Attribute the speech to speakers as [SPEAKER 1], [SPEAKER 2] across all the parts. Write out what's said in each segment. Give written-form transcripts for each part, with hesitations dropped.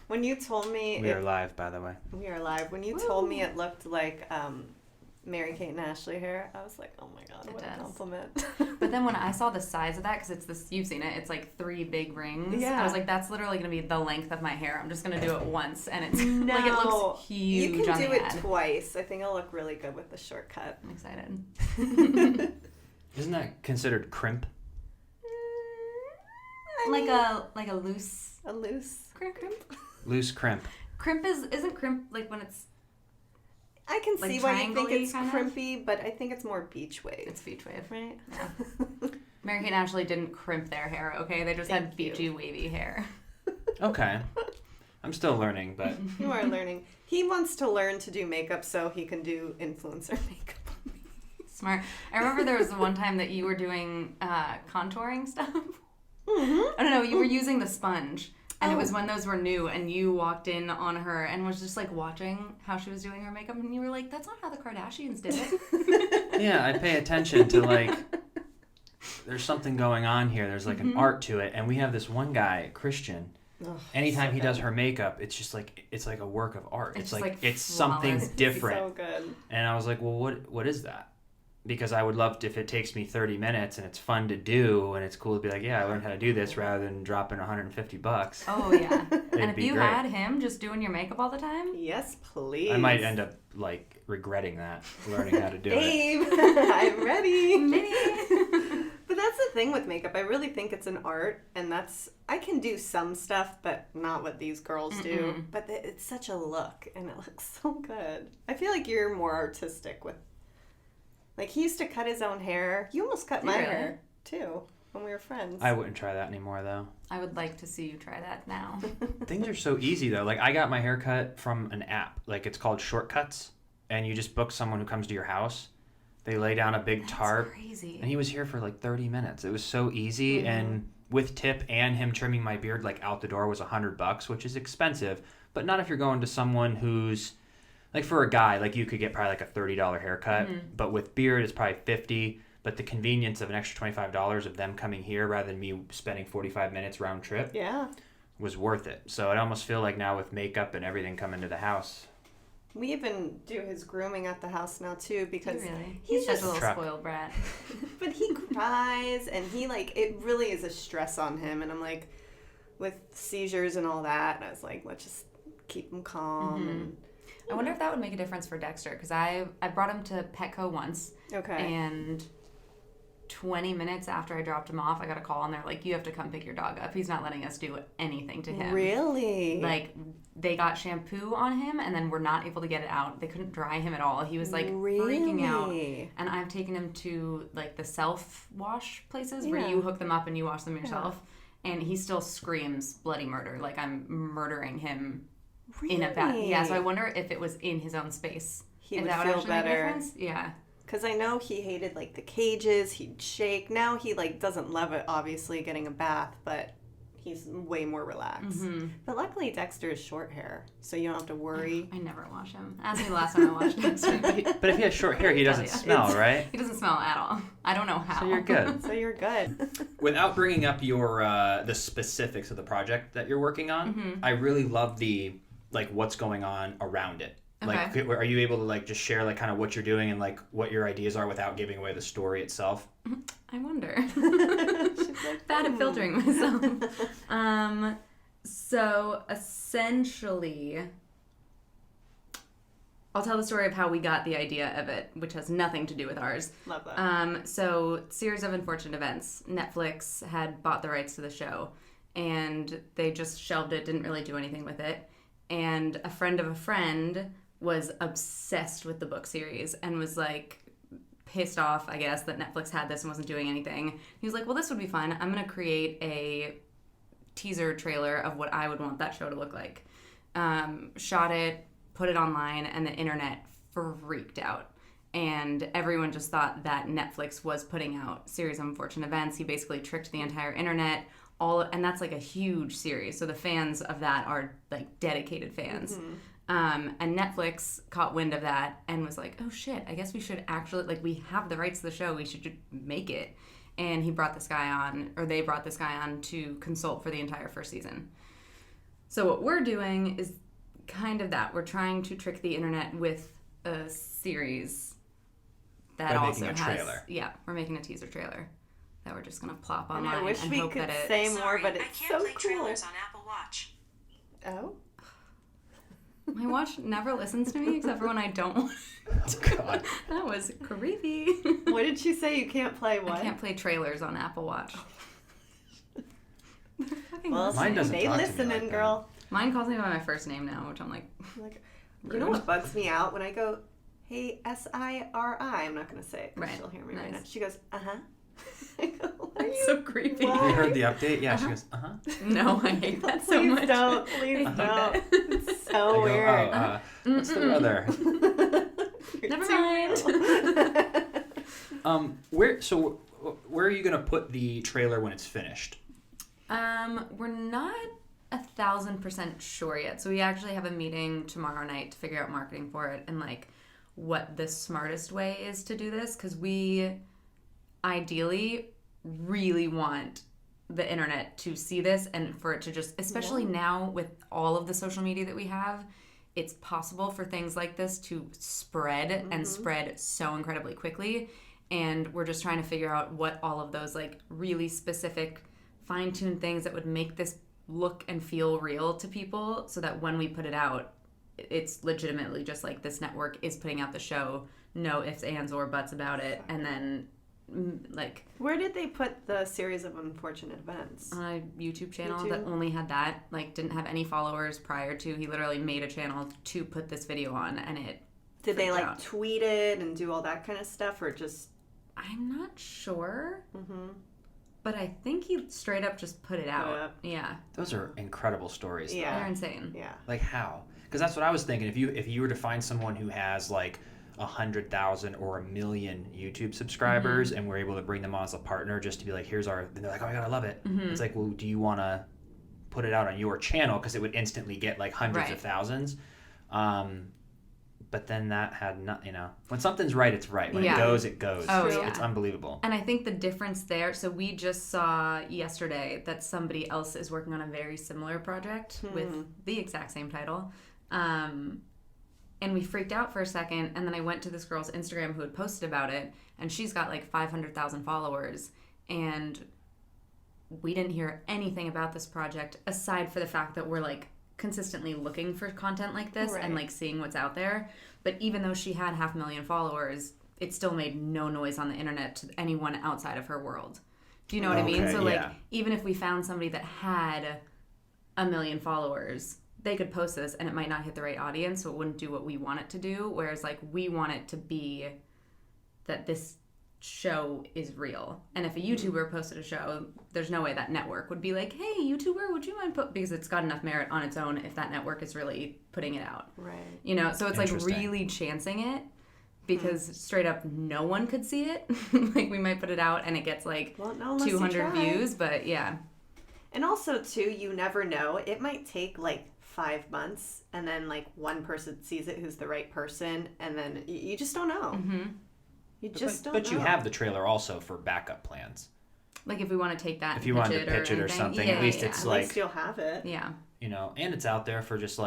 [SPEAKER 1] When you told me...
[SPEAKER 2] We are live, by the way.
[SPEAKER 1] We are live. When you told me it looked like Mary-Kate and Ashley hair, I was like, oh my God, what a compliment.
[SPEAKER 3] But then when I saw the size of that, because it's this, you've seen it, it's like 3 big rings. Yeah. I was like, that's literally going to be the length of my hair. I'm just going to do it once, and it's like it looks huge.
[SPEAKER 1] You can do it twice. I think it'll look really good with the shortcut.
[SPEAKER 3] I'm excited.
[SPEAKER 2] Isn't that considered crimp?
[SPEAKER 3] Like a loose...
[SPEAKER 1] A loose...
[SPEAKER 3] Crimp?
[SPEAKER 2] Loose crimp.
[SPEAKER 3] Crimp isn't crimp like when it's...
[SPEAKER 1] I can see why you think it's crimpy, but I think it's more beach wave.
[SPEAKER 3] It's beach wave.
[SPEAKER 1] Right?
[SPEAKER 3] Yeah. Mary-Kate and Ashley didn't crimp their hair, okay? They just had beachy, wavy hair.
[SPEAKER 2] Okay. I'm still learning, but...
[SPEAKER 1] You are learning. He wants to learn to do makeup so he can do influencer makeup on me.
[SPEAKER 3] Smart. I remember there was one time that you were doing contouring stuff.
[SPEAKER 1] Mm-hmm.
[SPEAKER 3] I don't know, you were using the sponge, and it was when those were new, and you walked in on her and was just like watching how she was doing her makeup, and you were like, that's not how the Kardashians did it.
[SPEAKER 2] Yeah, I pay attention to like, there's something going on here, there's like an art to it, and we have this one guy, Christian, anytime he does her makeup, it's just like, it's like a work of art. It's like it's something different.
[SPEAKER 1] So good.
[SPEAKER 2] And I was like, well, what is that? Because I would love to, if it takes me 30 minutes and it's fun to do and it's cool to be like, yeah, I learned how to do this rather than dropping $150.
[SPEAKER 3] Oh, yeah. And if you had him just doing your makeup all the time?
[SPEAKER 1] Yes, please.
[SPEAKER 2] I might end up, like, regretting that, learning how to do
[SPEAKER 1] Babe, I'm ready. But that's the thing with makeup. I really think it's an art, and I can do some stuff, but not what these girls do. But it's such a look, and it looks so good. I feel like you're more artistic with... Like, he used to cut his own hair. You almost cut my hair, too, when we were friends.
[SPEAKER 2] I wouldn't try that anymore, though.
[SPEAKER 3] I would like to see you try that now.
[SPEAKER 2] Things are so easy, though. Like, I got my hair cut from an app. Like, it's called Shortcuts, and you just book someone who comes to your house. They lay down a big tarp.
[SPEAKER 3] Crazy.
[SPEAKER 2] And he was here for, like, 30 minutes. It was so easy, and with tip and him trimming my beard, like, out the door was $100, which is expensive. But not if you're going to someone who's... Like, for a guy, like, you could get probably like a $30 haircut, but with beard, it's probably $50. But the convenience of an extra $25 of them coming here rather than me spending 45 minutes round trip was worth it. So I almost feel like now with makeup and everything coming to the house.
[SPEAKER 1] We even do his grooming at the house now, too, because
[SPEAKER 3] he's just a little spoiled brat.
[SPEAKER 1] But he cries, and he, like, it really is a stress on him. And I'm like, with seizures and all that, and I was like, let's just keep him calm and...
[SPEAKER 3] I wonder if that would make a difference for Dexter, because I brought him to Petco once.
[SPEAKER 1] Okay.
[SPEAKER 3] And 20 minutes after I dropped him off, I got a call, and they're like, you have to come pick your dog up. He's not letting us do anything to him.
[SPEAKER 1] Really?
[SPEAKER 3] Like, they got shampoo on him, and then were not able to get it out. They couldn't dry him at all. He was, like, freaking out. And I've taken him to, like, the self-wash places where you hook them up and you wash them yourself. And he still screams bloody murder. Like, I'm murdering him.
[SPEAKER 1] Really?
[SPEAKER 3] In a bath. Yeah, so I wonder if it was in his own space.
[SPEAKER 1] He would feel better.
[SPEAKER 3] Yeah.
[SPEAKER 1] Because I know he hated, like, the cages. He'd shake. Now he, like, doesn't love it, obviously, getting a bath, but he's way more relaxed. But luckily, Dexter is short hair, so you don't have to worry.
[SPEAKER 3] I never wash him. Ask me the last time I washed Dexter.
[SPEAKER 2] But if he has short hair, he doesn't smell, right?
[SPEAKER 3] He doesn't smell at all. I don't know how.
[SPEAKER 2] So you're good. Without bringing up your the specifics of the project that you're working on, I really love the... like what's going on around it. Like, are you able to like just share like kind of what you're doing and like what your ideas are without giving away the story itself?
[SPEAKER 3] I wonder. Bad at filtering myself. So essentially, I'll tell the story of how we got the idea of it, which has nothing to do with ours.
[SPEAKER 1] Love that.
[SPEAKER 3] So, series of unfortunate events. Netflix had bought the rights to the show, and they just shelved it, didn't really do anything with it. And a friend of a friend was obsessed with the book series and was like pissed off, I guess, that Netflix had this and wasn't doing anything. He was like, well, this would be fun. I'm going to create a teaser trailer of what I would want that show to look like. Shot it, put it online, and the internet freaked out. And everyone just thought that Netflix was putting out Series of Unfortunate Events. He basically tricked the entire internet. And that's like a huge series, so the fans of that are like dedicated fans. And Netflix caught wind of that and was like, oh shit, I guess we should actually, like, we have the rights to the show, we should make it. And they brought this guy on to consult for the entire first season. So what we're doing is kind of that. We're trying to trick the internet with a series that
[SPEAKER 2] By
[SPEAKER 3] also
[SPEAKER 2] making a
[SPEAKER 3] has...
[SPEAKER 2] trailer.
[SPEAKER 3] Yeah, we're making a teaser trailer that we're just going to plop
[SPEAKER 1] And
[SPEAKER 3] online
[SPEAKER 1] I wish
[SPEAKER 3] and
[SPEAKER 1] we
[SPEAKER 3] hope
[SPEAKER 1] could
[SPEAKER 3] that it...
[SPEAKER 1] say more,
[SPEAKER 4] Sorry,
[SPEAKER 1] but it's
[SPEAKER 4] I can't
[SPEAKER 1] so
[SPEAKER 4] play
[SPEAKER 1] cool.
[SPEAKER 4] trailers on Apple Watch.
[SPEAKER 1] Oh?
[SPEAKER 3] My watch never listens to me except for when I don't want
[SPEAKER 2] Oh, God.
[SPEAKER 3] That was creepy.
[SPEAKER 1] What did she say? You can't play what?
[SPEAKER 3] I can't play trailers on Apple Watch. They're fucking
[SPEAKER 1] Well,
[SPEAKER 3] listening.
[SPEAKER 2] Mine doesn't
[SPEAKER 1] they
[SPEAKER 2] talk to me
[SPEAKER 1] listening,
[SPEAKER 2] like that.
[SPEAKER 1] girl.
[SPEAKER 3] Mine calls me by my first name now, which I'm like,
[SPEAKER 1] Like, you know what bugs me out? When I go, hey, Siri, I'm not going to say it because
[SPEAKER 3] Right.
[SPEAKER 1] she'll hear me right
[SPEAKER 3] Nice.
[SPEAKER 1] now. She goes, uh-huh. I go, what are
[SPEAKER 3] That's
[SPEAKER 1] you?
[SPEAKER 3] so creepy.
[SPEAKER 1] What?
[SPEAKER 2] Have you heard the update? Yeah, she goes,
[SPEAKER 3] No, I hate that so
[SPEAKER 1] Please
[SPEAKER 3] much.
[SPEAKER 1] don't. Please
[SPEAKER 3] I hate
[SPEAKER 1] don't.
[SPEAKER 3] that.
[SPEAKER 1] It's
[SPEAKER 2] I
[SPEAKER 1] so
[SPEAKER 2] go,
[SPEAKER 1] weird.
[SPEAKER 2] what's the weather?
[SPEAKER 3] Never mind.
[SPEAKER 2] Where are you gonna put the trailer when it's finished?
[SPEAKER 3] We're not 1,000% sure yet. So we actually have a meeting tomorrow night to figure out marketing for it and like what the smartest way is to do this, because we ideally really want the internet to see this and for it to just, especially now with all of the social media that we have, it's possible for things like this to spread and spread so incredibly quickly. And we're just trying to figure out what all of those like really specific fine-tuned things that would make this look and feel real to people so that when we put it out, it's legitimately just like this network is putting out the show, no ifs, ands, or buts about it, and then like
[SPEAKER 1] Where did they put the series of unfortunate events?
[SPEAKER 3] on a YouTube channel
[SPEAKER 1] YouTube?
[SPEAKER 3] that only had that, like didn't have any followers prior to. He literally made a channel to put this video on, and it
[SPEAKER 1] Did they
[SPEAKER 3] freaked
[SPEAKER 1] like
[SPEAKER 3] out.
[SPEAKER 1] tweet it and do all that kind of stuff, or just?
[SPEAKER 3] I'm not sure,
[SPEAKER 1] Mm-hmm.
[SPEAKER 3] but I think he straight up just put it out.
[SPEAKER 1] up.
[SPEAKER 3] Yeah,
[SPEAKER 2] Those are incredible stories.
[SPEAKER 1] Yeah.
[SPEAKER 3] they're insane.
[SPEAKER 1] Yeah.
[SPEAKER 2] Like how? Because that's what I was thinking. If you were to find someone who has like 100,000 or 1 million YouTube subscribers, and we're able to bring them on as a partner, just to be like, here's our. Then they're like, oh my god, I love it. It's like, well, do you want to put it out on your channel? Because it would instantly get like hundreds
[SPEAKER 3] Right.
[SPEAKER 2] of thousands. But then that had not, when something's right, it's right. When
[SPEAKER 3] Yeah.
[SPEAKER 2] it goes, it goes.
[SPEAKER 3] Oh,
[SPEAKER 2] it's,
[SPEAKER 3] yeah.
[SPEAKER 2] it's unbelievable.
[SPEAKER 3] And I think the difference there, so we just saw yesterday that somebody else is working on a very similar project with the exact same title. And we freaked out for a second, and then I went to this girl's Instagram who had posted about it, and she's got like 500,000 followers, and we didn't hear anything about this project aside for the fact that we're like consistently looking for content like this and
[SPEAKER 1] Right.
[SPEAKER 3] like seeing what's out there. But even though she had 500,000 followers, it still made no noise on the internet to anyone outside of her world. Do you know what I mean?
[SPEAKER 2] Okay,
[SPEAKER 3] So like
[SPEAKER 2] yeah.
[SPEAKER 3] even if we found somebody that had 1 million followers, they could post this and it might not hit the right audience, so it wouldn't do what we want it to do. Whereas like we want it to be that this show is real. And if a YouTuber posted a show, there's no way that network would be like, hey, YouTuber, would you mind because it's got enough merit on its own if that network is really putting it out.
[SPEAKER 1] Right.
[SPEAKER 3] You know, so it's like
[SPEAKER 2] Interesting.
[SPEAKER 3] really chancing it because straight up no one could see it. Like we might put it out and it gets like
[SPEAKER 1] Well, no, unless you
[SPEAKER 3] 200
[SPEAKER 1] try.
[SPEAKER 3] views, but yeah.
[SPEAKER 1] And also, too, you never know. It might take like 5 months, and then like one person sees it who's the right person, and then you just don't know.
[SPEAKER 3] Mm-hmm.
[SPEAKER 1] You just don't
[SPEAKER 2] But
[SPEAKER 1] know.
[SPEAKER 2] you have the trailer also for backup plans.
[SPEAKER 3] Like if we want to take that
[SPEAKER 2] If
[SPEAKER 3] and
[SPEAKER 2] you wanted to pitch it or
[SPEAKER 3] anything.
[SPEAKER 2] something,
[SPEAKER 3] Yeah,
[SPEAKER 2] at least
[SPEAKER 3] yeah.
[SPEAKER 2] it's
[SPEAKER 1] At
[SPEAKER 2] like,
[SPEAKER 1] least you'll have it.
[SPEAKER 3] Yeah.
[SPEAKER 2] and it's out there for just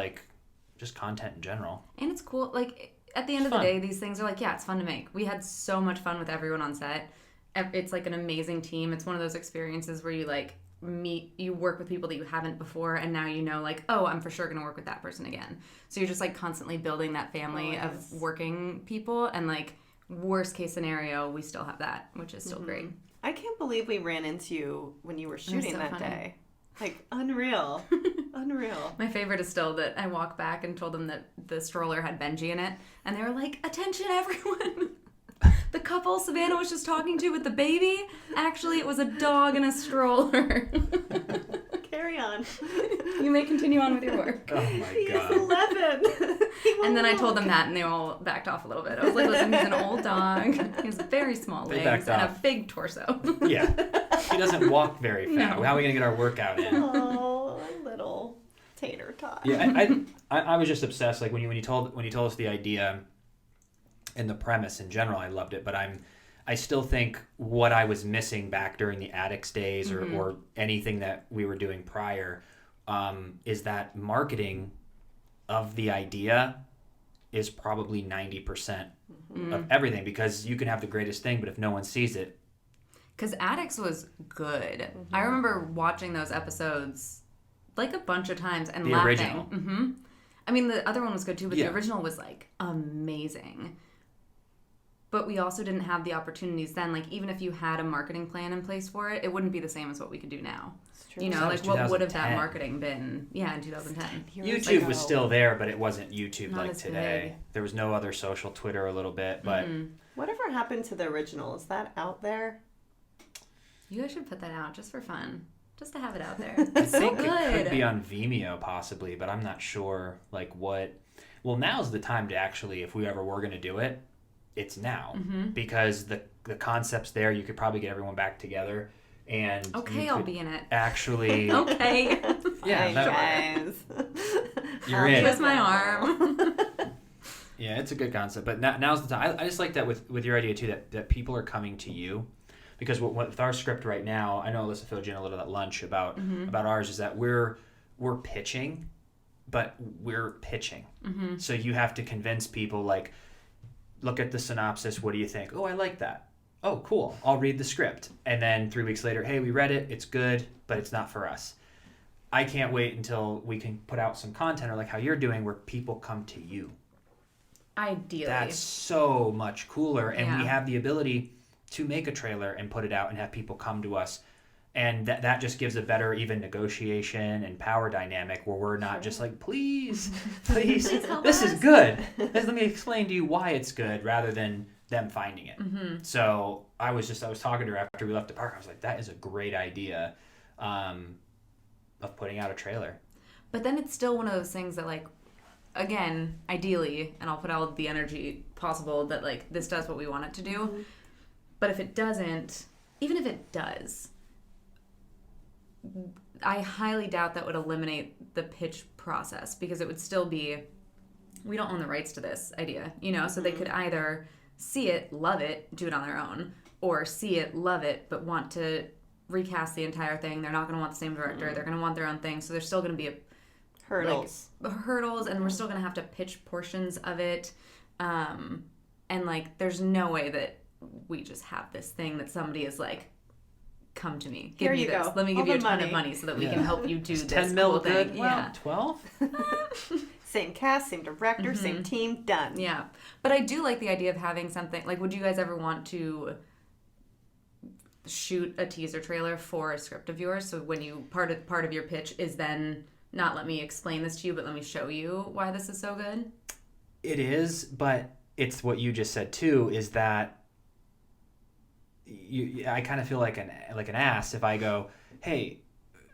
[SPEAKER 2] content in general.
[SPEAKER 3] And it's cool. Like, at the end
[SPEAKER 2] It's
[SPEAKER 3] of the
[SPEAKER 2] fun.
[SPEAKER 3] day, these things are like, yeah, it's fun to make. We had so much fun with everyone on set. It's like an amazing team. It's one of those experiences where you like you work with people that you haven't before, and now you know, like, oh, I'm for sure going to work with that person again. So you're just like constantly building that family
[SPEAKER 1] Always.
[SPEAKER 3] of working people, and like, worst case scenario, we still have that, which is still great.
[SPEAKER 1] I can't believe we ran into you when you were shooting
[SPEAKER 3] so
[SPEAKER 1] that
[SPEAKER 3] funny.
[SPEAKER 1] day. Like, unreal. Unreal.
[SPEAKER 3] My favorite is still that I walked back and told them that the stroller had Benji in it, and they were like, attention everyone! The couple Savannah was just talking to with the baby, actually it was a dog in a stroller.
[SPEAKER 1] Carry on.
[SPEAKER 3] You may continue on with your work.
[SPEAKER 2] Oh my
[SPEAKER 1] He's
[SPEAKER 2] god.
[SPEAKER 1] 11. He
[SPEAKER 3] And then I
[SPEAKER 1] won't
[SPEAKER 3] told them
[SPEAKER 1] walk.
[SPEAKER 3] that, and they all backed off a little bit. I was like, listen, he's an old dog. He has very small
[SPEAKER 2] They
[SPEAKER 3] legs
[SPEAKER 2] backed
[SPEAKER 3] and a
[SPEAKER 2] off.
[SPEAKER 3] big torso.
[SPEAKER 2] Yeah. He doesn't walk very fast.
[SPEAKER 3] No.
[SPEAKER 2] How are we going to get our workout in?
[SPEAKER 1] Oh, little tater tot.
[SPEAKER 2] Yeah, I was just obsessed. Like when you told us the idea and the premise in general, I loved it. But I still think what I was missing back during the Addicts days or anything that we were doing prior is that marketing of the idea is probably 90% of everything, because you can have the greatest thing, but if no one sees it.
[SPEAKER 3] Because Addicts was good. I remember watching those episodes like a bunch of times and
[SPEAKER 2] the
[SPEAKER 3] laughing.
[SPEAKER 2] Original.
[SPEAKER 3] I mean, the other one was good too, but the original was like amazing. But we also didn't have the opportunities then. Like, even if you had a marketing plan in place for it, it wouldn't be the same as what we could do now. It's true. You know, like what would have that marketing been? Yeah, in 2010.
[SPEAKER 2] YouTube was still there, but it wasn't YouTube
[SPEAKER 3] Not
[SPEAKER 2] like today.
[SPEAKER 3] big.
[SPEAKER 2] There was no other social, Twitter a little bit, but
[SPEAKER 1] Whatever happened to the original? Is that out there?
[SPEAKER 3] You guys should put that out just for fun. Just to have it out there.
[SPEAKER 2] I
[SPEAKER 3] It's so
[SPEAKER 2] think
[SPEAKER 3] good.
[SPEAKER 2] it could be on Vimeo possibly, but I'm not sure like what. Well, now's the time to actually, if we ever were going to do it, it's now, because the concept's there. You could probably get everyone back together, and
[SPEAKER 3] Okay, I'll be in it.
[SPEAKER 2] Actually,
[SPEAKER 3] Okay.
[SPEAKER 2] yeah,
[SPEAKER 1] guys.
[SPEAKER 2] You're in.
[SPEAKER 3] Twist my arm.
[SPEAKER 2] Yeah, it's a good concept, but now's the time. I just like that with your idea too, that people are coming to you, because with our script right now, I know Alyssa filled you in a little at lunch about ours, is that we're pitching, but we're pitching. So you have to convince people, like, look at the synopsis. What do you think? Oh, I like that. Oh, cool. I'll read the script. And then 3 weeks later, hey, we read it. It's good, but it's not for us. I can't wait until we can put out some content, or like how you're doing, where people come to you.
[SPEAKER 3] Ideally.
[SPEAKER 2] That's so much cooler. And we
[SPEAKER 3] Yeah.
[SPEAKER 2] have the ability to make a trailer and put it out and have people come to us. And that just gives a better even negotiation and power dynamic, where we're not just like, please,
[SPEAKER 3] Please help
[SPEAKER 2] this is
[SPEAKER 3] us.
[SPEAKER 2] good. Let me explain to you why it's good, rather than them finding it. So I was talking to her after we left the park. I was like, that is a great idea of putting out a trailer.
[SPEAKER 3] But then it's still one of those things that, like, again, ideally, and I'll put all the energy possible that, like, this does what we want it to do. But if it doesn't, even if it does, I highly doubt that would eliminate the pitch process, because it would still be, we don't own the rights to this idea, you know? So they could either see it, love it, do it on their own, or see it, love it, but want to recast the entire thing. They're not going to want the same director. They're going to want their own thing. So there's still going to be
[SPEAKER 1] Hurdles.
[SPEAKER 3] hurdles, and we're still going to have to pitch portions of it. And, like, there's no way that we just have this thing that somebody is like, come to me. Give
[SPEAKER 1] Here
[SPEAKER 3] me
[SPEAKER 1] you
[SPEAKER 3] this.
[SPEAKER 1] go.
[SPEAKER 3] Let me
[SPEAKER 1] All
[SPEAKER 3] give you a
[SPEAKER 1] the
[SPEAKER 3] ton
[SPEAKER 1] money.
[SPEAKER 3] of money so that we can help you do this
[SPEAKER 2] 10 mil
[SPEAKER 3] cool
[SPEAKER 2] good.
[SPEAKER 3] thing.
[SPEAKER 2] Well,
[SPEAKER 3] Yeah.
[SPEAKER 2] 12?
[SPEAKER 1] Same cast, same director, same team, done.
[SPEAKER 3] Yeah. But I do like the idea of having something, like, would you guys ever want to shoot a teaser trailer for a script of yours? So when you, part of your pitch is then not let me explain this to you, but let me show you why this is so good?
[SPEAKER 2] It is, but it's what you just said too, is that I kind of feel like an ass if I go, hey,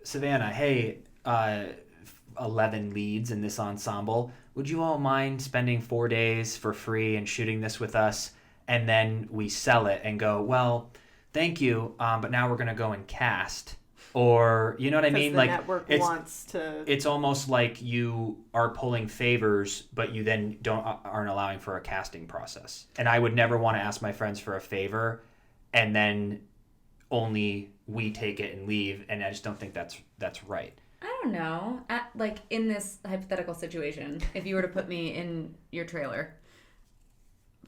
[SPEAKER 2] Savannah, hey, 11 leads in this ensemble, would you all mind spending 4 days for free and shooting this with us? And then we sell it and go, well, thank you, but now we're going to go and cast. Or, you know what I mean?
[SPEAKER 1] The
[SPEAKER 2] like,
[SPEAKER 1] network wants to.
[SPEAKER 2] It's almost like you are pulling favors, but you then aren't allowing for a casting process. And I would never want to ask my friends for a favor and then only we take it and leave. And I just don't think that's right.
[SPEAKER 3] I don't know. Like, in this hypothetical situation, if you were to put me in your trailer,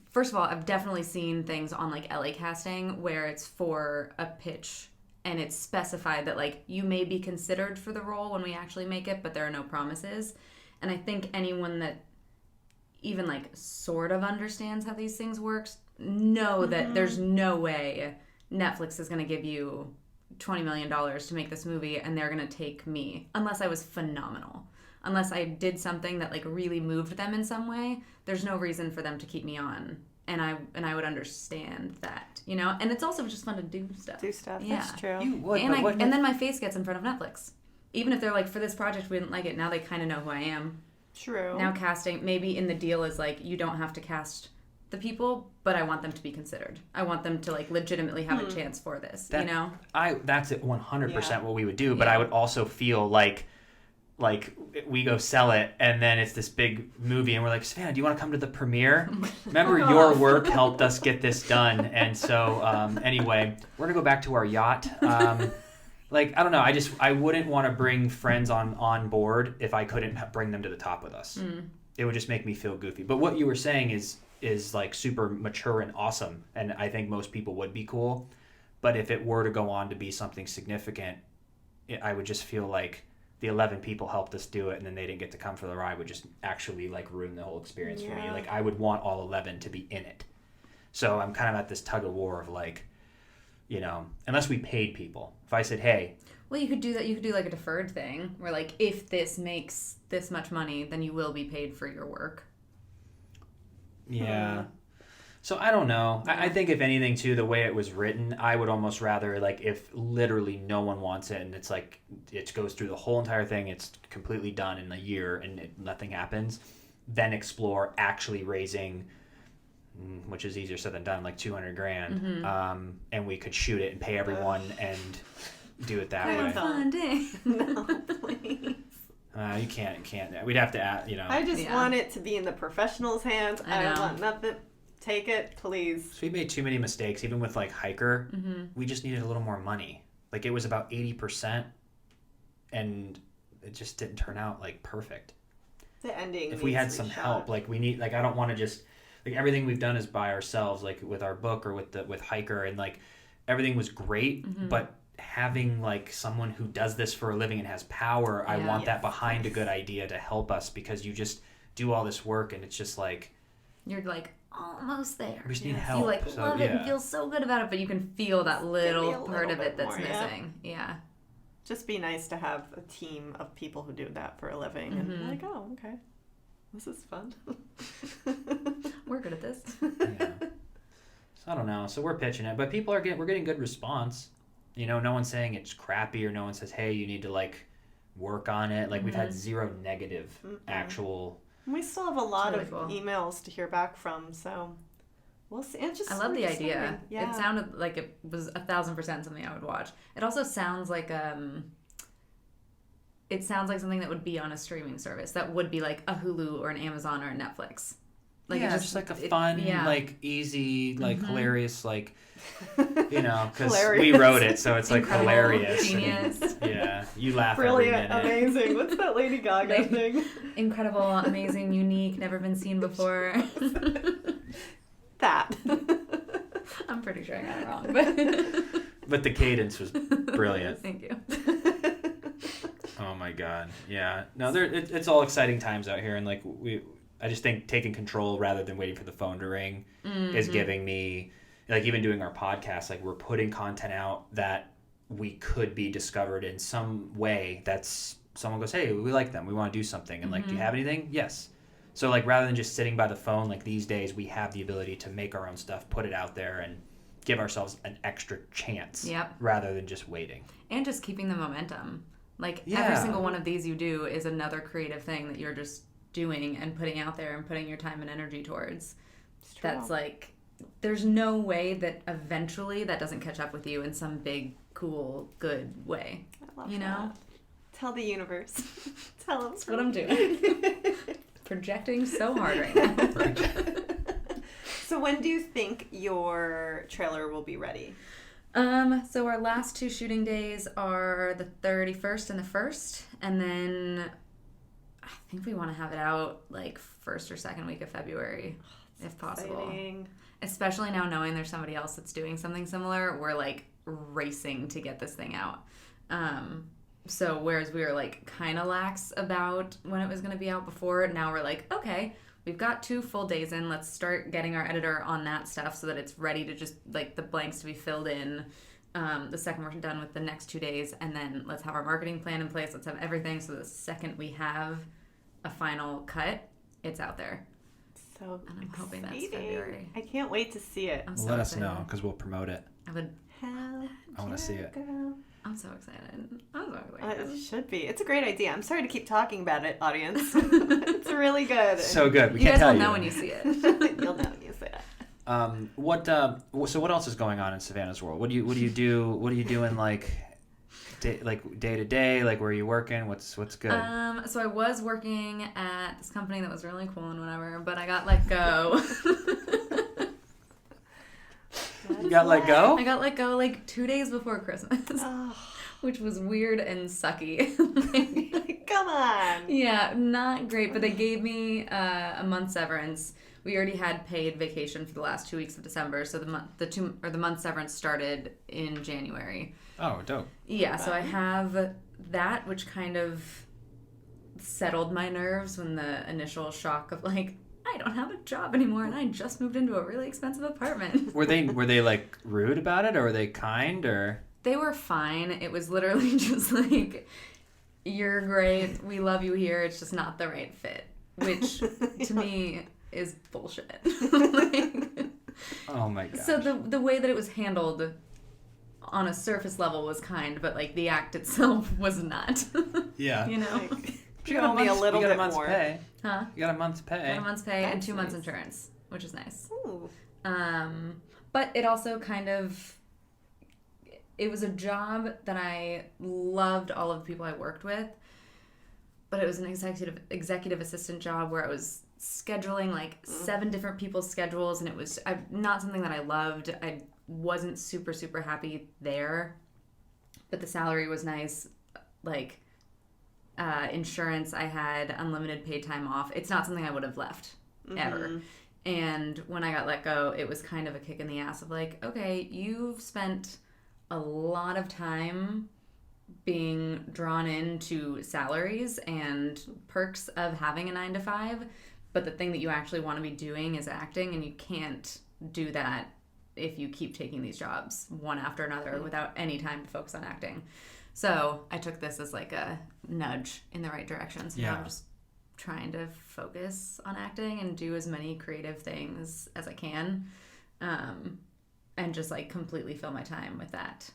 [SPEAKER 3] first of all, I've definitely seen things on, like, LA Casting where it's for a pitch and it's specified that, like, you may be considered for the role when we actually make it, but there are no promises. And I think anyone that even, like, sort of understands how these things work know that there's no way Netflix is going to give you $20 million to make this movie and they're going to take me unless I was phenomenal. Unless I did something that, like, really moved them in some way, there's no reason for them to keep me on. And I would understand that, you know? And it's also just fun to do stuff.
[SPEAKER 1] Yeah. That's true.
[SPEAKER 2] You would,
[SPEAKER 3] And then my face gets in front of Netflix. Even if they're like, for this project we didn't like it, now they kind of know who I am.
[SPEAKER 1] True.
[SPEAKER 3] Now casting, maybe in the deal is like, you don't have to cast the people, but I want them to be considered. I want them to, like, legitimately have a chance for this, you know?
[SPEAKER 2] That's 100% what we would do, but I would also feel like we go sell it and then it's this big movie and we're like, Savannah, do you want to come to the premiere? Remember your work helped us get this done. And so anyway, we're gonna go back to our yacht. like, I don't know. I wouldn't want to bring friends on board if I couldn't bring them to the top with us. It would just make me feel goofy. But what you were saying is like super mature and awesome. And I think most people would be cool. But if it were to go on to be something significant, I would just feel like the 11 people helped us do it and then they didn't get to come for the ride would just actually like ruin the whole experience for me. Like I would want all 11 to be in it. So I'm kind of at this tug of war of like, you know, unless we paid people. If I said, hey.
[SPEAKER 3] Well, you could do that. You could do like a deferred thing where like if this makes this much money, then you will be paid for your work.
[SPEAKER 2] Yeah. So I don't know. I think if anything too, the way it was written, I would almost rather like if literally no one wants it and it's like it goes through the whole entire thing, it's completely done in a year and nothing happens, then explore actually raising, which is easier said than done, like $200,000, and we could shoot it and pay everyone and do it that way.
[SPEAKER 3] Funding.
[SPEAKER 1] No, please.
[SPEAKER 2] You can't. We'd have to add, you know.
[SPEAKER 1] I just want it to be in the professionals' hands. I don't want nothing. Take it, please.
[SPEAKER 2] So we made too many mistakes, even with like Hiker. We just needed a little more money. Like it was about 80%, and it just didn't turn out like perfect.
[SPEAKER 1] The ending.
[SPEAKER 2] If we had some help, like we need, like I don't want to just like everything we've done is by ourselves, like with our book or with Hiker, and like everything was great, but having like someone who does this for a living and has power, I want that behind a good idea to help us, because you just do all this work and it's just like
[SPEAKER 3] you're like almost there.
[SPEAKER 2] We just need help.
[SPEAKER 3] You like love it and feel so good about it, but you can feel that little part of it that's
[SPEAKER 1] more,
[SPEAKER 3] missing. Yeah.
[SPEAKER 1] Just be nice to have a team of people who do that for a living and like, oh, okay, this is fun.
[SPEAKER 3] We're good at this.
[SPEAKER 2] Yeah. So I don't know. So we're pitching it, but we're getting good response. You know, no one's saying it's crappy or no one says, hey, you need to like work on it. Like we've had zero negative actual.
[SPEAKER 1] We still have a lot of emails to hear back from, so we'll see.
[SPEAKER 3] I love the idea. Yeah. It sounded like it was 1,000% something I would watch. It also sounds like something that would be on a streaming service that would be like a Hulu or an Amazon or a Netflix. Like
[SPEAKER 2] just like a fun, like easy, like hilarious, like, you know, because we wrote it, so it's like hilarious.
[SPEAKER 3] Genius.
[SPEAKER 2] And, you laugh
[SPEAKER 1] Brilliant,
[SPEAKER 2] every minute.
[SPEAKER 1] amazing. What's that Lady Gaga thing?
[SPEAKER 3] Incredible, amazing, unique, never been seen before.
[SPEAKER 1] That.
[SPEAKER 3] I'm pretty sure I got it wrong,
[SPEAKER 2] but the cadence was brilliant.
[SPEAKER 3] Thank you.
[SPEAKER 2] Oh my God, yeah. No, it's all exciting times out here, and like I just think taking control rather than waiting for the phone to ring is giving me, like even doing our podcast, like we're putting content out that we could be discovered in some way that's someone goes, hey, we like them. We want to do something. And like, do you have anything? Yes. So like rather than just sitting by the phone, like these days we have the ability to make our own stuff, put it out there and give ourselves an extra chance rather than just waiting. And
[SPEAKER 3] just keeping the momentum. Like every single one of these you do is another creative thing that you're just doing and putting out there and putting your time and energy towards. That's like, there's no way that eventually that doesn't catch up with you in some big, cool, good way.
[SPEAKER 1] I love that. Tell the universe. Tell them.
[SPEAKER 3] That's what I'm doing. Projecting so hard right now.
[SPEAKER 1] So when do you think your trailer will be ready?
[SPEAKER 3] So our last 2 shooting days are the 31st and the 1st, and then I think we want to have it out like 1st or 2nd week of February, if possible.
[SPEAKER 1] Exciting.
[SPEAKER 3] Especially now knowing there's somebody else that's doing something similar, we're like racing to get this thing out. So whereas we were like kind of lax about when it was going to be out before, now we're like, okay, we've got 2 full days in. Let's start getting our editor on that stuff so that it's ready to just like the blanks to be filled in. The second we're done with the next 2 days, and then let's have our marketing plan in place. Let's have everything so the second we have a final cut, it's out there.
[SPEAKER 1] So
[SPEAKER 3] and I'm hoping that's February.
[SPEAKER 1] I can't wait to see it.
[SPEAKER 2] Let us know because we'll promote it.
[SPEAKER 3] I would.
[SPEAKER 2] I want to see it.
[SPEAKER 1] Girl.
[SPEAKER 3] I'm so excited.
[SPEAKER 1] It should be. It's a great idea. I'm sorry to keep talking about it, audience. It's really good.
[SPEAKER 2] So good.
[SPEAKER 3] You guys will know when you see it.
[SPEAKER 1] You'll know when you see it.
[SPEAKER 2] So what else is going on in Savannah's world? What do you do? What are you doing like day to day? Like where are you working? What's good?
[SPEAKER 3] So I was working at this company that was really cool and whatever, but I got let go.
[SPEAKER 2] You got let go?
[SPEAKER 3] I got let go like 2 days before Christmas. which was weird and sucky.
[SPEAKER 1] Come on.
[SPEAKER 3] Yeah, not great, but they gave me a month's severance. We already had paid vacation for the last 2 weeks of December, so the month severance started in January.
[SPEAKER 2] Oh, dope.
[SPEAKER 3] Yeah, so I have that, which kind of settled my nerves when the initial shock of like, I don't have a job anymore and I just moved into a really expensive apartment.
[SPEAKER 2] Were they like rude about it, or were they kind, or?
[SPEAKER 3] They were fine. It was literally just like, you're great, we love you here, it's just not the right fit, which to me is bullshit. Like,
[SPEAKER 2] oh my gosh.
[SPEAKER 3] so the way that it was handled on a surface level was kind, but like the act itself was not.
[SPEAKER 2] Yeah.
[SPEAKER 3] You know?
[SPEAKER 1] You got a little bit more.
[SPEAKER 2] Pay.
[SPEAKER 3] Huh?
[SPEAKER 2] You got a month's pay.
[SPEAKER 3] Got a month's pay and
[SPEAKER 1] That's
[SPEAKER 3] 2 months
[SPEAKER 1] nice.
[SPEAKER 3] insurance, which is nice.
[SPEAKER 1] Ooh.
[SPEAKER 3] But it also kind of, it was a job that I loved all of the people I worked with, but it was an executive assistant job where I was scheduling like 7 different people's schedules, and it was not something that I loved. I wasn't super, super happy there, but the salary was nice. Like, insurance, I had unlimited paid time off. It's not something I would have left ever. And when I got let go, it was kind of a kick in the ass of like, okay, you've spent a lot of time being drawn into salaries and perks of having a 9-to-5, but the thing that you actually want to be doing is acting, and you can't do that if you keep taking these jobs one after another without any time to focus on acting. So I took this as like a nudge in the right direction. So now I'm just trying to focus on acting and do as many creative things as I can, and just like completely fill my time with that.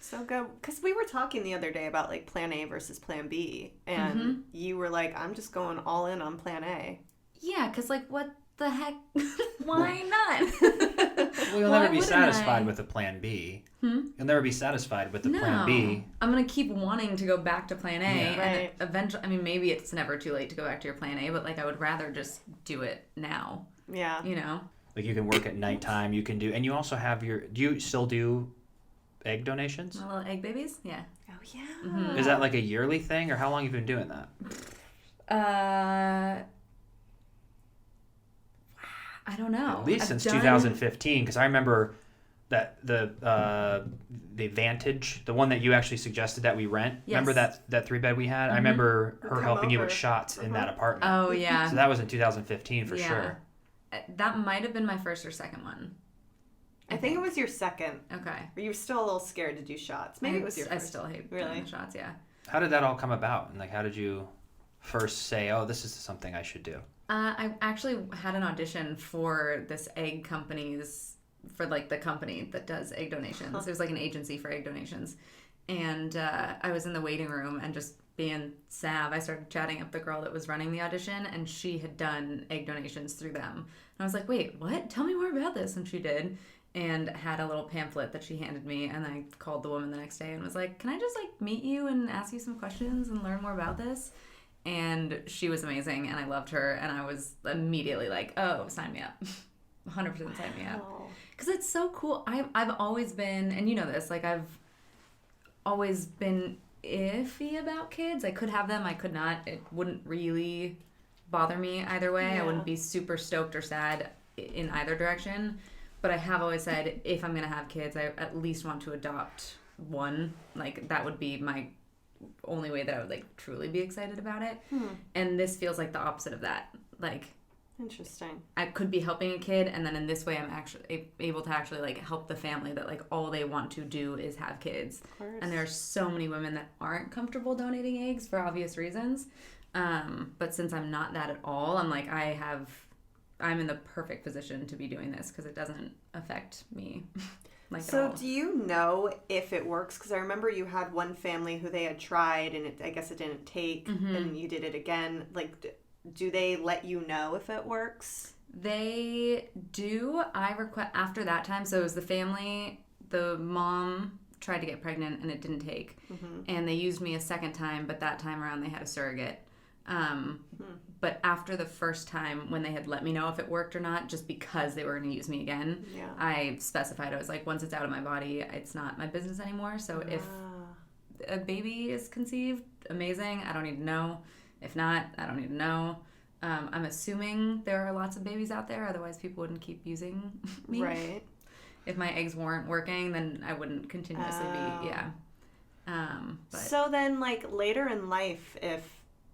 [SPEAKER 1] So good. Because we were talking the other day about like plan A versus plan B, and you were like, I'm just going all in on plan A.
[SPEAKER 3] Yeah, because like what the heck? Why not?
[SPEAKER 2] Well, you'll never be satisfied with a plan B. You'll never be satisfied with the plan B.
[SPEAKER 3] I'm going to keep wanting to go back to plan A.
[SPEAKER 1] Yeah. Right.
[SPEAKER 3] And eventually, I mean, maybe it's never too late to go back to your plan A, but like I would rather just do it now.
[SPEAKER 1] Yeah.
[SPEAKER 3] You know?
[SPEAKER 2] Like you can work at nighttime, you can do, and you also have do you still do egg donations?
[SPEAKER 3] My little egg babies? Yeah.
[SPEAKER 1] Oh, yeah.
[SPEAKER 2] Is that like a yearly thing, or how long have you been doing that?
[SPEAKER 3] I don't know.
[SPEAKER 2] At least since 2015, because I remember that the Vantage, the one that you actually suggested that we rent. Yes. Remember that 3-bed we had? I remember her helping you with shots in that apartment.
[SPEAKER 3] Oh, yeah.
[SPEAKER 2] So that was in 2015 for sure.
[SPEAKER 3] That might have been my first or second one.
[SPEAKER 1] I think it was your second.
[SPEAKER 3] Okay.
[SPEAKER 1] You were still a little scared to do shots. Maybe it was your first.
[SPEAKER 3] I still hate doing shots, yeah.
[SPEAKER 2] How did that all come about? And like, how did you first say, oh, this is something I should do?
[SPEAKER 3] I actually had an audition for this egg company's, for like the company that does egg donations. It was like an agency for egg donations. And I was in the waiting room and just being Sav, I started chatting up the girl that was running the audition, and she had done egg donations through them. And I was like, wait, what? Tell me more about this. And she did, and had a little pamphlet that she handed me. And I called the woman the next day and was like, can I just like meet you and ask you some questions and learn more about this? And she was amazing, and I loved her, and I was immediately like, oh, sign me up. 100% sign me up. Because it's so cool. I've always been, and you know this, like I've always been iffy about kids. I could have them, I could not. It wouldn't really bother me either way.
[SPEAKER 1] Yeah.
[SPEAKER 3] I wouldn't be super stoked or sad in either direction. But I have always said, if I'm going to have kids, I at least want to adopt one. Like, that would be my only way that I would like truly be excited about it. And this feels like the opposite of that. Like,
[SPEAKER 1] interesting.
[SPEAKER 3] I could be helping a kid, and then in this way I'm actually able to actually like help the family that like all they want to do is have kids.
[SPEAKER 1] Of course.
[SPEAKER 3] And there are so many women that aren't comfortable donating eggs for obvious reasons. But since I'm not that at all, I'm like, I'm in the perfect position to be doing this because it doesn't affect me. Like,
[SPEAKER 1] so do you know if it works? Because I remember you had one family who they had tried, and I guess it didn't take, and you did it again. Like, do they let you know if it works?
[SPEAKER 3] They do. I request after that time. So it was the family, the mom tried to get pregnant and it didn't take, and they used me a second time, but that time around they had a surrogate. But after the first time, when they had let me know if it worked or not, just because they were going to use me again, I specified, I was like, once it's out of my body, it's not my business anymore. So a baby is conceived, amazing. I don't need to know. If not, I don't need to know. I'm assuming there are lots of babies out there, otherwise people wouldn't keep using me.
[SPEAKER 1] Right.
[SPEAKER 3] If my eggs weren't working, then I wouldn't continuously be, yeah. But
[SPEAKER 1] So then, like, later in life, if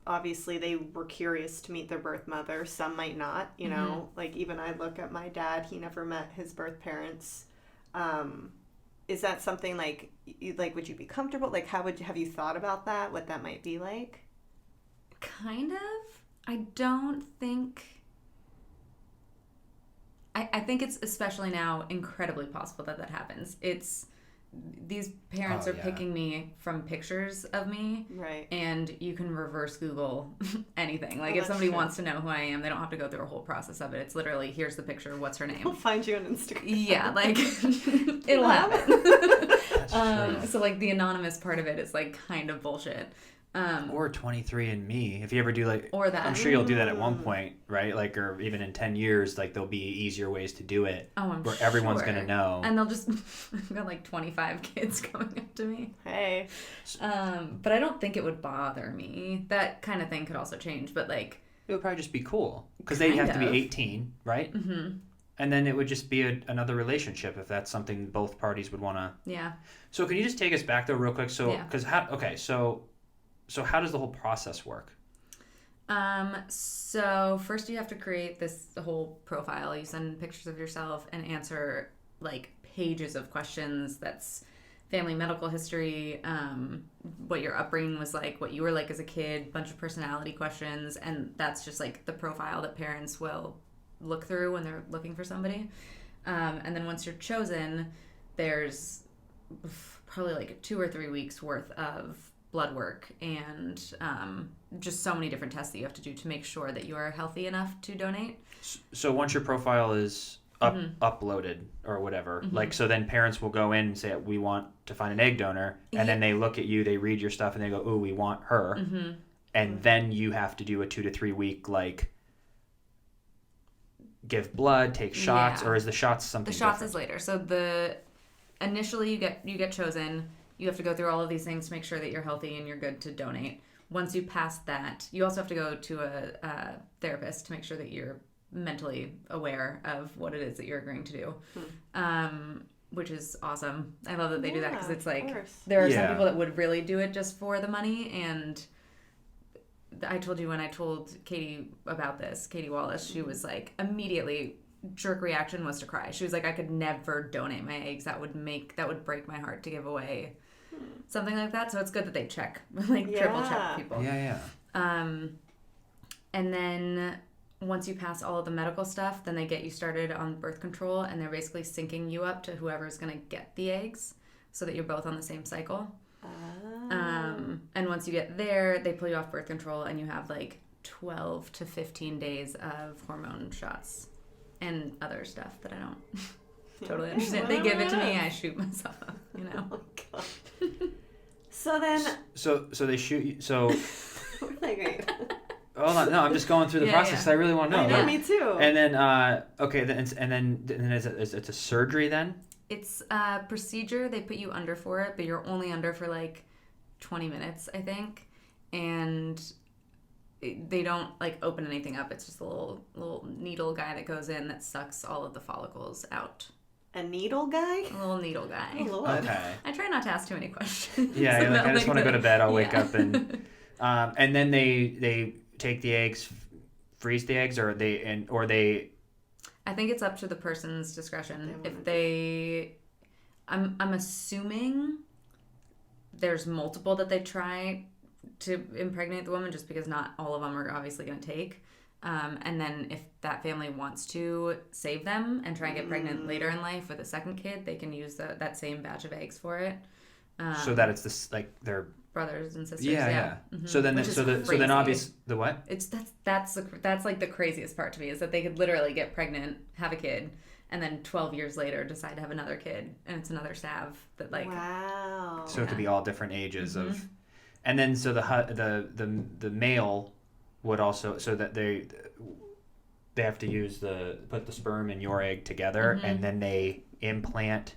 [SPEAKER 1] obviously they were curious to meet their birth mother, some might not, you know, like, even I look at my dad, he never met his birth parents. Is that something, like, would you be comfortable? Like, have you thought about that, what that might be like?
[SPEAKER 3] kind of. I don't think... I think it's, especially now, incredibly possible that happens. These parents are picking me from pictures of me.
[SPEAKER 1] Right.
[SPEAKER 3] And you can reverse Google anything. Like, if somebody wants to know who I am, they don't have to go through a whole process of it. It's literally, here's the picture, what's her name?
[SPEAKER 1] We'll find you on Instagram.
[SPEAKER 3] Yeah, like, it'll happen.
[SPEAKER 2] That's true.
[SPEAKER 3] So, like, the anonymous part of it is, like, kind of bullshit.
[SPEAKER 2] Or 23andMe, if you ever do, like,
[SPEAKER 3] or that.
[SPEAKER 2] I'm sure you'll do that at one point, right? Like, or even in 10 years, like, there'll be easier ways to do it.
[SPEAKER 3] Oh, I'm
[SPEAKER 2] where
[SPEAKER 3] sure.
[SPEAKER 2] everyone's gonna know.
[SPEAKER 3] And they'll just, I've got like 25 kids coming up to me.
[SPEAKER 1] Hey.
[SPEAKER 3] But I don't think it would bother me. That kind of thing could also change, but like...
[SPEAKER 2] It would probably just be cool. Because they'd have to be 18, right?
[SPEAKER 3] Mm-hmm.
[SPEAKER 2] And then it would just be another relationship if that's something both parties would want to...
[SPEAKER 3] Yeah.
[SPEAKER 2] So can you just take us back though real quick? So,
[SPEAKER 3] Yeah.
[SPEAKER 2] because So how does the whole process work?
[SPEAKER 3] So first you have to create this whole profile. You send pictures of yourself and answer like pages of questions. That's family medical history, what your upbringing was like, what you were like as a kid, bunch of personality questions. And that's just like the profile that parents will look through when they're looking for somebody. And then once you're chosen, there's probably like 2 or 3 weeks worth of blood work and just so many different tests that you have to do to make sure that you are healthy enough to donate.
[SPEAKER 2] So once your profile is uploaded or whatever, like, so then parents will go in and say, we want to find an egg donor, and then they look at you, they read your stuff, and they go, ooh, we want her. And then you have to do a 2 to 3 week, like, give blood, take shots, or is the shots something
[SPEAKER 3] The shots
[SPEAKER 2] different?
[SPEAKER 3] is later. So initially you get chosen. You have to go through all of these things to make sure that you're healthy and you're good to donate. Once you pass that, you also have to go to a therapist to make sure that you're mentally aware of what it is that you're agreeing to do, which is awesome. I love that they do that because it's like there are some people that would really do it just for the money. And I told you when I told Katie about this, Katie Wallace, she was like immediately... jerk reaction was to cry. She was like, I could never donate my eggs. That would break my heart to give away something like that. So it's good that they check, like triple check people.
[SPEAKER 2] Yeah.
[SPEAKER 3] And then once you pass all of the medical stuff, then they get you started on birth control, and they're basically syncing you up to whoever's going to get the eggs so that you're both on the same cycle. And once you get there, they pull you off birth control, and you have like 12 to 15 days of hormone shots. And other stuff that I don't totally understand. They give it to me, I shoot myself up, you know?
[SPEAKER 1] Oh my God. So then...
[SPEAKER 2] So they shoot you, so...
[SPEAKER 1] Great.
[SPEAKER 2] Hold on, no, I'm just going through the process because I really want to know.
[SPEAKER 1] I know, me too.
[SPEAKER 2] And then, then it's a surgery then?
[SPEAKER 3] It's a procedure. They put you under for it, but you're only under for like 20 minutes, I think. And... they don't like open anything up. It's just a little needle guy that goes in that sucks all of the follicles out.
[SPEAKER 1] A needle guy?
[SPEAKER 3] A little needle guy.
[SPEAKER 1] Oh, Lord.
[SPEAKER 2] Okay.
[SPEAKER 3] I try not to ask too many questions.
[SPEAKER 2] Yeah, like, I just want to go to bed. I'll wake up and then they take the eggs, freeze the eggs, or they.
[SPEAKER 3] I think it's up to the person's discretion. If they, I'm assuming there's multiple that they try to impregnate the woman, just because not all of them are obviously going to take. And then if that family wants to save them and try and get pregnant later in life with a second kid, they can use that same batch of eggs for it.
[SPEAKER 2] So that it's this, like, their
[SPEAKER 3] brothers and sisters.
[SPEAKER 2] Yeah.
[SPEAKER 3] Mm-hmm.
[SPEAKER 2] So then the what?
[SPEAKER 3] That's like the craziest part to me, is that they could literally get pregnant, have a kid, and then 12 years later decide to have another kid, and it's another Sav that like.
[SPEAKER 1] Wow.
[SPEAKER 2] So it could be all different ages of. And then so the male would also, so that they have to put the sperm and your egg together, and then they implant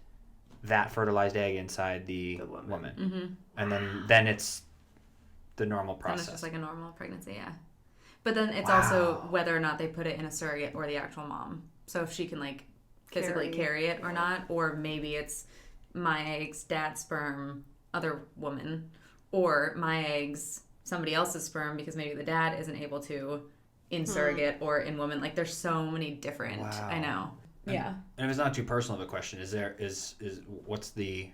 [SPEAKER 2] that fertilized egg inside the woman.
[SPEAKER 3] Mm-hmm.
[SPEAKER 2] And then it's the normal process.
[SPEAKER 3] And it's just like a normal pregnancy, yeah. But then it's also whether or not they put it in a surrogate or the actual mom. So if she can like physically carry it or not, or maybe it's my eggs, dad's sperm, other woman, or my eggs, somebody else's sperm because maybe the dad isn't able to in surrogate or in woman. Like there's so many different.
[SPEAKER 2] Wow.
[SPEAKER 3] I know. Yeah.
[SPEAKER 2] And if it's not too personal of a question, is what's the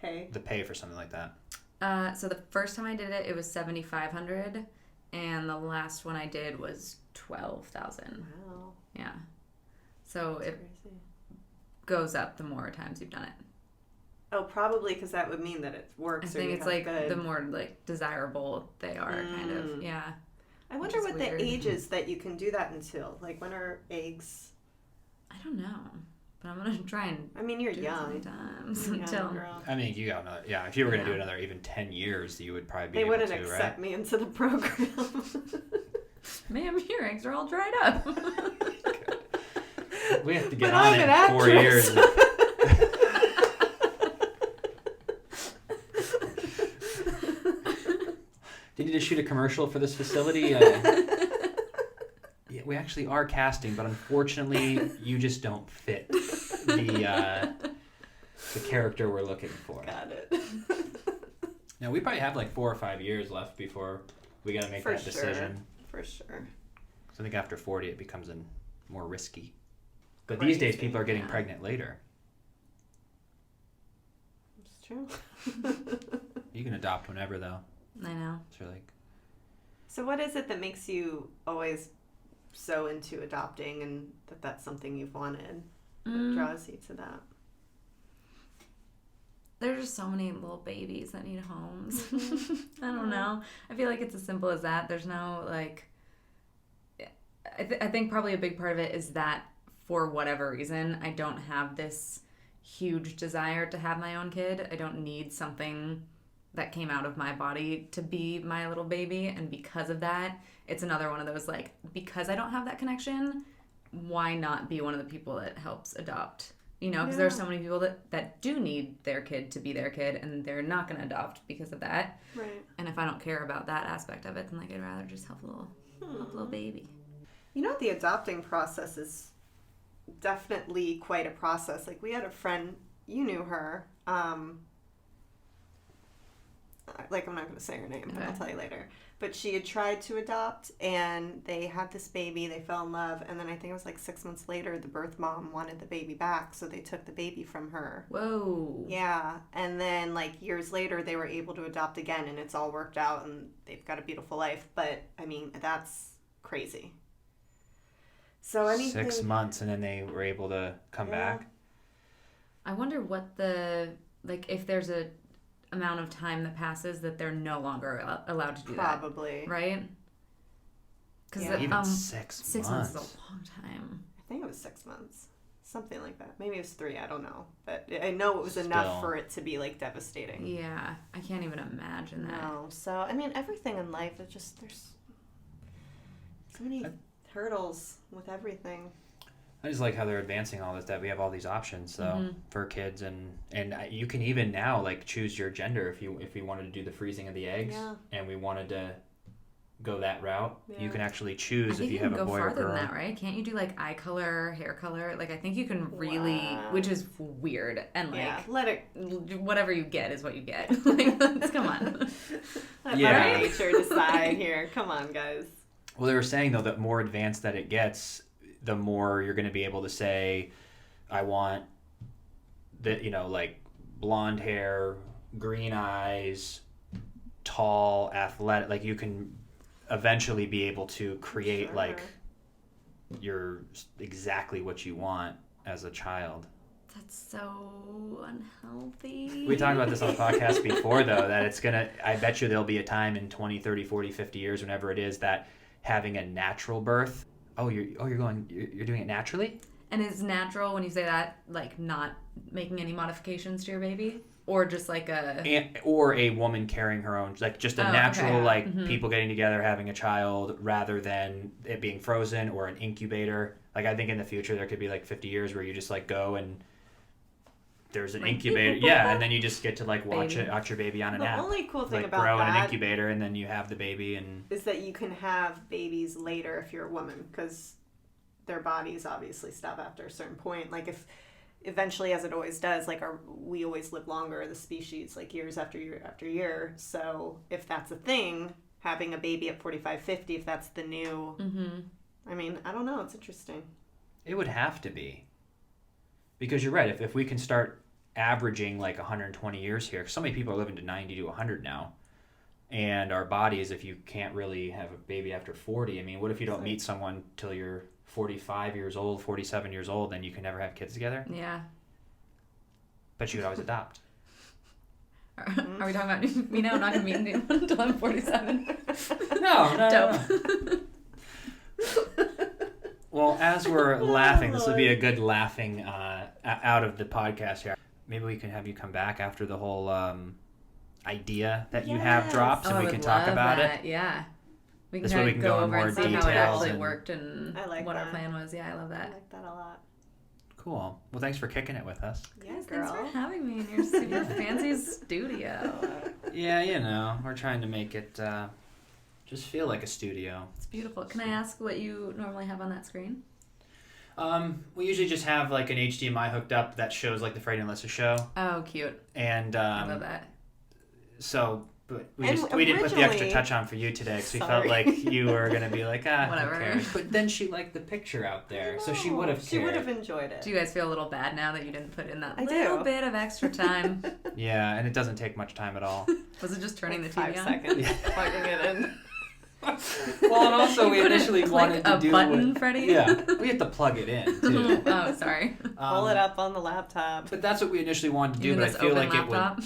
[SPEAKER 1] pay
[SPEAKER 2] for something like that?
[SPEAKER 3] So the first time I did it, it was $7,500, and the last one I did was $12,000.
[SPEAKER 1] Wow.
[SPEAKER 3] Yeah. So
[SPEAKER 1] That's
[SPEAKER 3] it
[SPEAKER 1] crazy.
[SPEAKER 3] goes up the more times you've done it.
[SPEAKER 1] Oh, probably because that would mean that it works.
[SPEAKER 3] I think it's like
[SPEAKER 1] good.
[SPEAKER 3] the more like desirable they are, kind of. Yeah.
[SPEAKER 1] I wonder what
[SPEAKER 3] weird.
[SPEAKER 1] the age is that you can do that until. Like, when are eggs?
[SPEAKER 3] I don't know, but I'm gonna try and.
[SPEAKER 1] I mean, you're
[SPEAKER 3] do
[SPEAKER 1] young.
[SPEAKER 3] it sometimes
[SPEAKER 1] You're
[SPEAKER 3] until.
[SPEAKER 1] young, girl.
[SPEAKER 2] I mean, you got another. Yeah, if you were going to do another even 10 years, you would probably be
[SPEAKER 1] They
[SPEAKER 2] able
[SPEAKER 1] wouldn't
[SPEAKER 2] to,
[SPEAKER 1] accept
[SPEAKER 2] right?
[SPEAKER 1] me into the program.
[SPEAKER 3] Ma'am, your eggs are all dried up.
[SPEAKER 2] We have to get
[SPEAKER 1] But
[SPEAKER 2] on
[SPEAKER 1] I'm
[SPEAKER 2] it
[SPEAKER 1] an
[SPEAKER 2] in 4 years. Do you need to shoot a commercial for this facility? Yeah, we actually are casting, but unfortunately, you just don't fit the character we're looking for.
[SPEAKER 1] Got it.
[SPEAKER 2] Now, we probably have like 4 or 5 years left before we got to make that decision.
[SPEAKER 1] For sure.
[SPEAKER 2] So I think after 40, it becomes more risky. But these days, people are getting
[SPEAKER 3] Yeah.
[SPEAKER 2] pregnant later.
[SPEAKER 1] It's true.
[SPEAKER 2] You can adopt whenever, though.
[SPEAKER 3] I know.
[SPEAKER 2] So like,
[SPEAKER 1] So what is it that makes you always so into adopting, and that's something you've wanted? What draws you to that?
[SPEAKER 3] There's just so many little babies that need homes. I don't know. I feel like it's as simple as that. There's no like. I think probably a big part of it is that for whatever reason, I don't have this huge desire to have my own kid. I don't need something that came out of my body to be my little baby, and because of that, it's another one of those like, because I don't have that connection, why not be one of the people that helps adopt? You know, because there's so many people that do need their kid to be their kid, and they're not going to adopt because of that.
[SPEAKER 1] Right.
[SPEAKER 3] And if I don't care about that aspect of it, then like I'd rather just help a little baby.
[SPEAKER 1] You know, the adopting process is definitely quite a process. Like, we had a friend, you knew her. Like, I'm not going to say her name, but I'll tell you later. But she had tried to adopt, and they had this baby. They fell in love, and then I think it was like 6 months later, the birth mom wanted the baby back, so they took the baby from her.
[SPEAKER 3] Whoa.
[SPEAKER 1] Yeah, and then like years later, they were able to adopt again, and it's all worked out, and they've got a beautiful life. But I mean, that's crazy. So anything.
[SPEAKER 2] 6 months, and then they were able to come back.
[SPEAKER 3] I wonder what the, like, if there's a amount of time that passes that they're no longer allowed to do
[SPEAKER 1] Probably.
[SPEAKER 3] that. Right? Because
[SPEAKER 2] Even 6
[SPEAKER 3] 6 months is a long time.
[SPEAKER 1] I think it was 6 months. Something like that. Maybe it was 3, I don't know. But I know it was enough for it to be like devastating.
[SPEAKER 3] Yeah, I can't even imagine that.
[SPEAKER 1] No. So, I mean, everything in life, it's just, there's so many hurdles with everything.
[SPEAKER 2] I just like how they're advancing all this, that we have all these options for kids, and you can even now like choose your gender if we wanted to do the freezing of the eggs and we wanted to go that route. You can actually choose if you have a boy or girl.
[SPEAKER 3] I think you can go farther than that, right? Can't you do like eye color, hair color? Like I think you can really, which is weird, and like
[SPEAKER 1] let it,
[SPEAKER 3] whatever you get is what you get. Like, come on.
[SPEAKER 1] Let nature decide here. Come on, guys.
[SPEAKER 2] Well, they were saying though that more advanced that it gets, the more you're going to be able to say, I want that, like blonde hair, green eyes, tall, athletic. Like you can eventually be able to create like your exactly what you want as a child.
[SPEAKER 3] That's so unhealthy.
[SPEAKER 2] We talked about this on the podcast before though, that it's going to, I bet you there'll be a time in 20, 30, 40, 50 years, whenever it is, that having a natural birth, you're doing it naturally?
[SPEAKER 3] And is natural, when you say that, like not making any modifications to your baby, or just like
[SPEAKER 2] or a woman carrying her own, like just a natural people getting together having a child, rather than it being frozen or an incubator. Like I think in the future there could be like 50 years where you just like go and there's an incubator. Yeah, and then you just get to like watch your baby on an app.
[SPEAKER 1] The only cool thing
[SPEAKER 2] like
[SPEAKER 1] about
[SPEAKER 2] grow in an
[SPEAKER 1] that
[SPEAKER 2] incubator, and then you have the baby, and
[SPEAKER 1] is that you can have babies later if you're a woman, because their bodies obviously stop after a certain point. Like if eventually, as it always does, like we always live longer, the species, like years after year after year. So if that's a thing, having a baby at 45, 50, if that's the new, I mean, I don't know. It's interesting.
[SPEAKER 2] It would have to be. Because you're right. If we can start averaging like 120 years here, 'cause so many people are living to 90 to 100 now. And our bodies, if you can't really have a baby after 40, I mean, what if you don't meet someone till you're 45 years old, 47 years old, and you can never have kids together?
[SPEAKER 3] Yeah.
[SPEAKER 2] But you could always adopt.
[SPEAKER 3] Are we talking about me now? I'm not going to meet anyone until I'm 47.
[SPEAKER 2] No.
[SPEAKER 3] Dope.
[SPEAKER 2] Well, as we're laughing, this will be a good laughing out of the podcast here. Maybe we can have you come back after the whole idea that you have dropped, and we can talk about it.
[SPEAKER 3] Yeah. We can,
[SPEAKER 2] This way we can go in
[SPEAKER 3] over
[SPEAKER 2] more
[SPEAKER 3] and see how it
[SPEAKER 2] details
[SPEAKER 3] actually
[SPEAKER 2] and-
[SPEAKER 3] worked and
[SPEAKER 1] I like
[SPEAKER 3] what our
[SPEAKER 1] that.
[SPEAKER 3] plan was. Yeah, I love
[SPEAKER 1] I
[SPEAKER 3] that.
[SPEAKER 1] like that a lot.
[SPEAKER 2] Cool. Well, thanks for kicking it with us.
[SPEAKER 1] Yeah,
[SPEAKER 3] Guys,
[SPEAKER 1] girl.
[SPEAKER 3] thanks for having me in your super fancy studio.
[SPEAKER 2] Yeah, we're trying to make it just feel like a studio.
[SPEAKER 3] It's beautiful. Can I ask what you normally have on that screen?
[SPEAKER 2] We usually just have like an HDMI hooked up that shows like the Freddie and Alyssa show,
[SPEAKER 3] Oh, cute.
[SPEAKER 2] and
[SPEAKER 3] I love that.
[SPEAKER 2] so. But we
[SPEAKER 1] And
[SPEAKER 2] didn't put the extra
[SPEAKER 1] originally-
[SPEAKER 2] touch on for you today because we felt
[SPEAKER 1] Sorry.
[SPEAKER 2] like you were gonna be like
[SPEAKER 3] Whatever.
[SPEAKER 2] who cares? But then she liked the picture out there, so she would have cared.
[SPEAKER 1] She would have enjoyed it.
[SPEAKER 3] Do you guys feel a little bad now that you didn't put in that
[SPEAKER 1] I
[SPEAKER 3] little
[SPEAKER 1] do.
[SPEAKER 3] bit of extra time?
[SPEAKER 2] Yeah, and it doesn't take much time at all.
[SPEAKER 3] Was it just turning
[SPEAKER 1] Like
[SPEAKER 3] the TV
[SPEAKER 1] 5
[SPEAKER 3] on?
[SPEAKER 1] seconds, plugging it in.
[SPEAKER 2] Well, and also we
[SPEAKER 3] You couldn't
[SPEAKER 2] initially
[SPEAKER 3] click
[SPEAKER 2] wanted to
[SPEAKER 3] a
[SPEAKER 2] do
[SPEAKER 3] button, Freddie?
[SPEAKER 2] Yeah, we had to plug it in too.
[SPEAKER 3] Oh, sorry.
[SPEAKER 1] Pull it up on the laptop.
[SPEAKER 2] But that's what we initially wanted to do.
[SPEAKER 3] Even
[SPEAKER 2] But I
[SPEAKER 3] this
[SPEAKER 2] feel
[SPEAKER 3] open
[SPEAKER 2] like it would.
[SPEAKER 3] laptop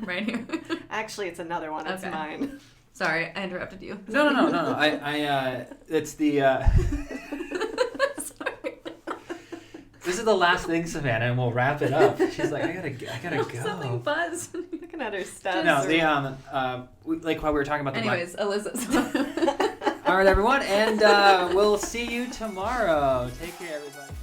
[SPEAKER 3] right here.
[SPEAKER 1] Actually, it's another one. It's
[SPEAKER 3] Okay.
[SPEAKER 1] mine.
[SPEAKER 3] Sorry, I interrupted you.
[SPEAKER 2] No. I it's the.
[SPEAKER 3] Sorry.
[SPEAKER 2] This is the last thing, Savannah, and we'll wrap it up. She's like, I gotta go.
[SPEAKER 3] Something buzzed.
[SPEAKER 1] Looking at her stuff.
[SPEAKER 2] No, like while we were talking about the.
[SPEAKER 3] Anyways, Alyssa.
[SPEAKER 2] All right, everyone, and we'll see you tomorrow. Take care, everybody.